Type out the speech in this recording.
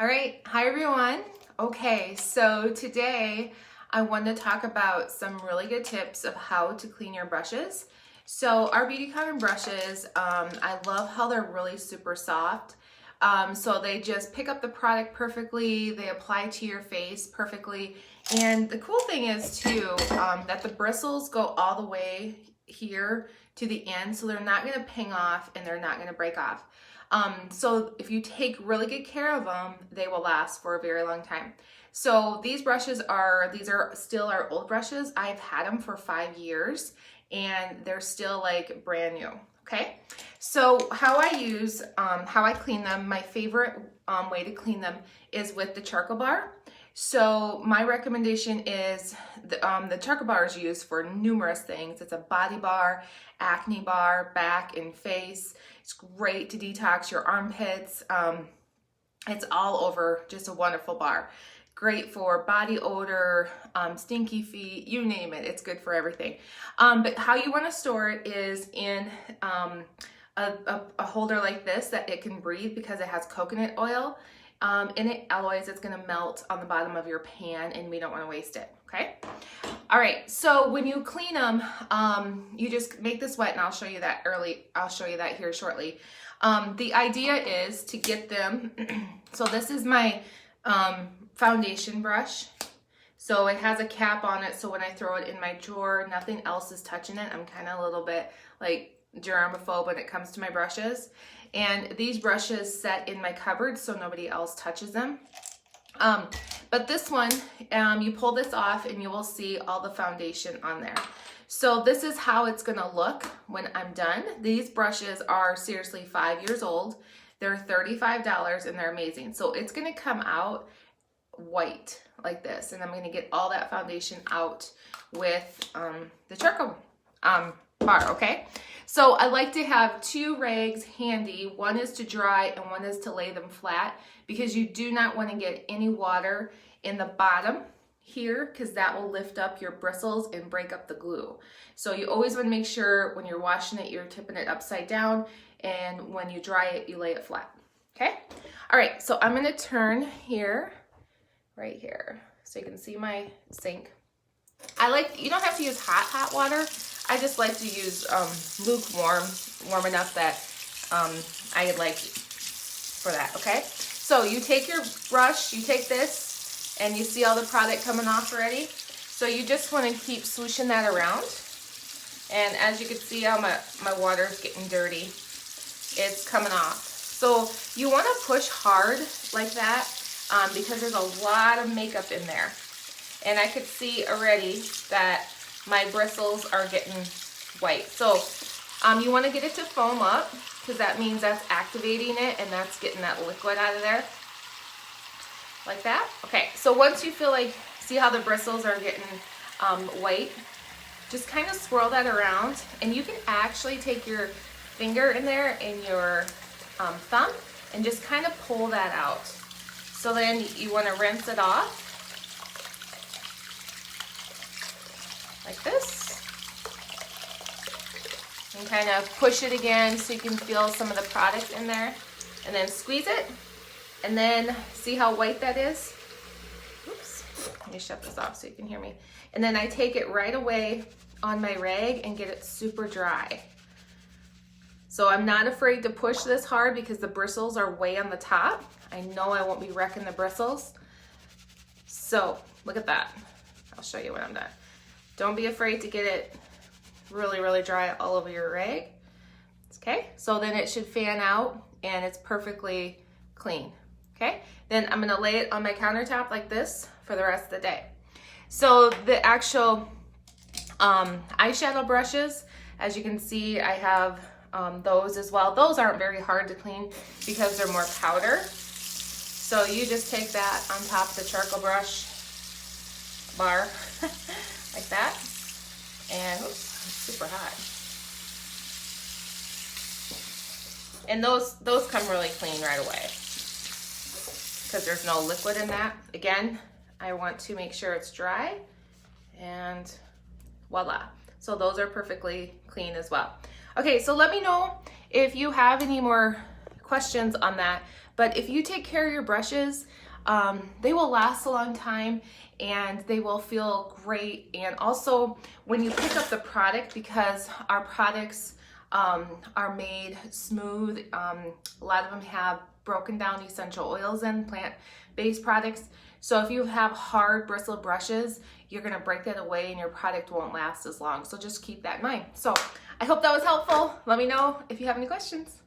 All right, hi everyone. Okay, so today I want to talk about some really good tips of how to clean your brushes. So our Binchotan brushes, I love how they're really super soft. So they just pick up the product perfectly, they apply to your face perfectly. And the cool thing is too, that the bristles go all the way here to the end, so they're not gonna ping off and they're not gonna break off. So if you take really good care of them, they will last for a very long time. So these are still our old brushes. I've had them for 5 years and they're still like brand new. Okay, so how I clean them, my favorite way to clean them is with the charcoal bar. So my recommendation is the charcoal bar is used for numerous things. It's a body bar, acne bar, back and face. It's great to detox your armpits. It's all over, just a wonderful bar. Great for body odor, stinky feet, you name it. It's good for everything. But how you want to store it is in a holder like this that it can breathe because it has coconut oil in it. Otherwise, it's going to melt on the bottom of your pan and we don't want to waste it. Okay. All right. So when you clean them, you just make this wet, and I'll show you that here shortly. The idea is to get them. So this is my foundation brush. So it has a cap on it, so when I throw it in my drawer, nothing else is touching it. I'm kind of a little bit like germaphobe when it comes to my brushes. And these brushes set in my cupboard so nobody else touches them. But this one, you pull this off and you will see all the foundation on there. So this is how it's gonna look when I'm done. These brushes are seriously 5 years old. They're $35 and they're amazing. So it's gonna come out white like this, and I'm gonna get all that foundation out with the charcoal bar, okay? So I like to have 2 rags handy. One is to dry and one is to lay them flat, because you do not want to get any water in the bottom here, because that will lift up your bristles and break up the glue. So you always want to make sure when you're washing it, you're tipping it upside down, and when you dry it, you lay it flat. Okay? All right, so I'm going to turn here, right here, so you can see my sink. You don't have to use hot water. I just like to use lukewarm, warm enough that I like for that, okay? So you take your brush, you take this, and you see all the product coming off already. So you just want to keep swooshing that around. And as you can see how my water is getting dirty, it's coming off. So you want to push hard like that because there's a lot of makeup in there. And I could see already that my bristles are getting white. So you want to get it to foam up, because that means that's activating it and that's getting that liquid out of there. Like that. Okay, so once you feel like, see how the bristles are getting white, just kind of swirl that around, and you can actually take your finger in there and your thumb and just kind of pull that out. So then you want to rinse it off like this, and kind of push it again so you can feel some of the product in there, and then squeeze it, and then see how white that is. Oops, let me shut this off so you can hear me. And then I take it right away on my rag and get it super dry. So I'm not afraid to push this hard because the bristles are way on the top. I know I won't be wrecking the bristles. So look at that. I'll show you when I'm done. Don't be afraid to get it really, really dry all over your rag. Okay, so then it should fan out and it's perfectly clean. Okay, then I'm gonna lay it on my countertop like this for the rest of the day. So the actual eyeshadow brushes, as you can see, I have those as well. Those aren't very hard to clean because they're more powder. So you just take that on top of the charcoal brush bar like that, and oops, it's super hot. And those come really clean right away because there's no liquid in that. Again, I want to make sure it's dry, and voila. So those are perfectly clean as well. Okay, so let me know if you have any more questions on that. But if you take care of your brushes, they will last a long time and they will feel great. And also when you pick up the product, because our products are made smooth, a lot of them have broken down essential oils and plant-based products. So if you have hard bristle brushes, you're gonna break that away and your product won't last as long. So just keep that in mind. So I hope that was helpful. Let me know if you have any questions.